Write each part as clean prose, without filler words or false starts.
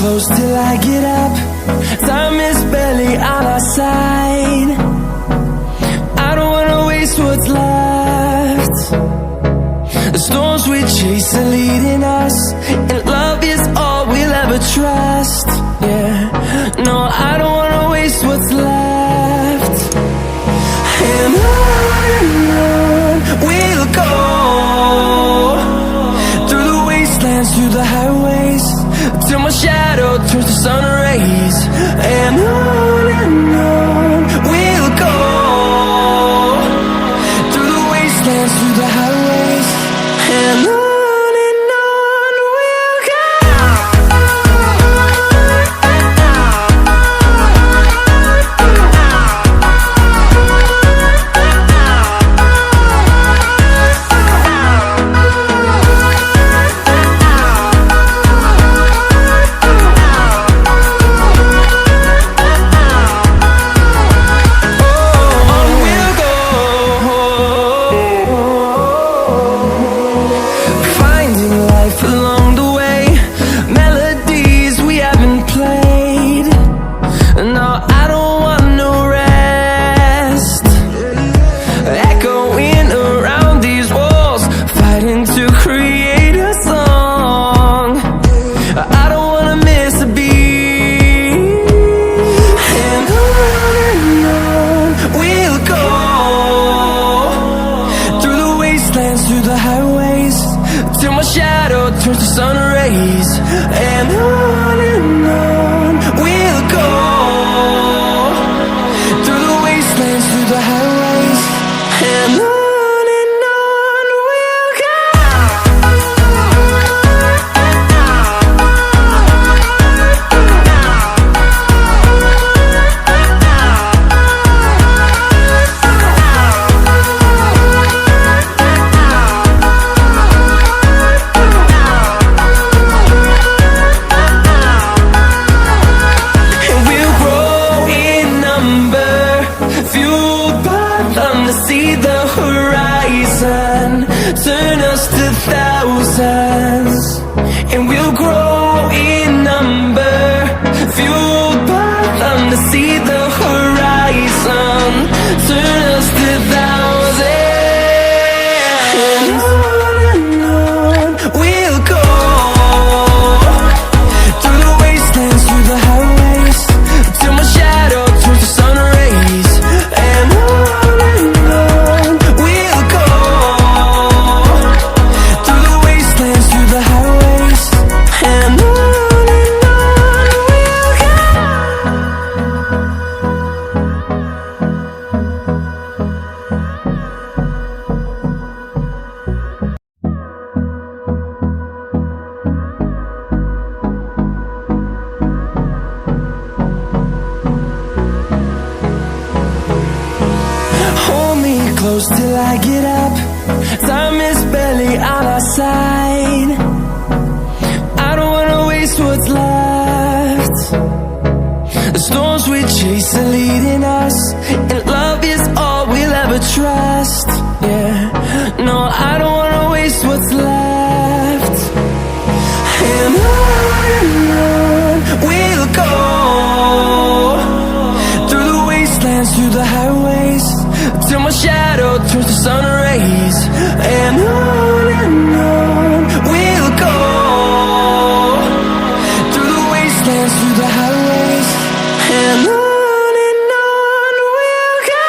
close till I get up. Time is barely on our side. I don't wanna waste what's left. The storms we chase are leading us, and love is all we'll ever trust. Yeah, no, I don't wanna waste what's left. And on we'll go, through the wastelands, through the highways, till my shadow turns to sun rays. And on we'll go, through the wastelands, through the highways, and on we'll go. Through the highways, till my shadow turns to sun rays. And on we'll go, through the wastelands, through the highways, and on we'll go. See the horizon turn us to thousands, and we'll grow in number, fueled by them. To see the horizon turn us to thousands, and on we'll go, through the wastelands, through the highways, till my shadow turns to sun rays. And close till I get up. Time is barely on our side. I don't wanna waste what's left. The storms we chase are leading us, and love is all we'll ever trust. Yeah, no, I don't wanna waste what's left. And on we'll go, through the wastelands, through the highways, till my shadow turns to sun rays. And on we'll go, through the wastelands, through the highways, and on we'll go.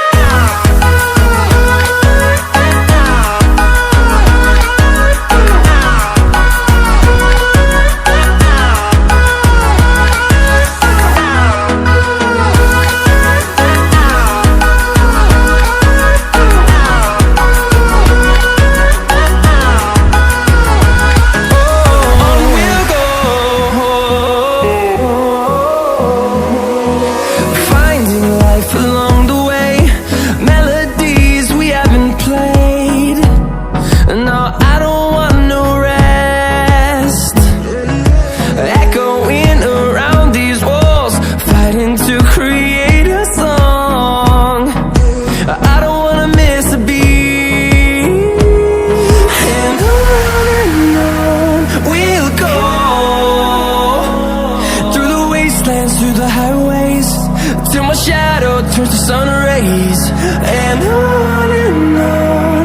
wastelands through the highways, till my shadow turns to sun rays. And on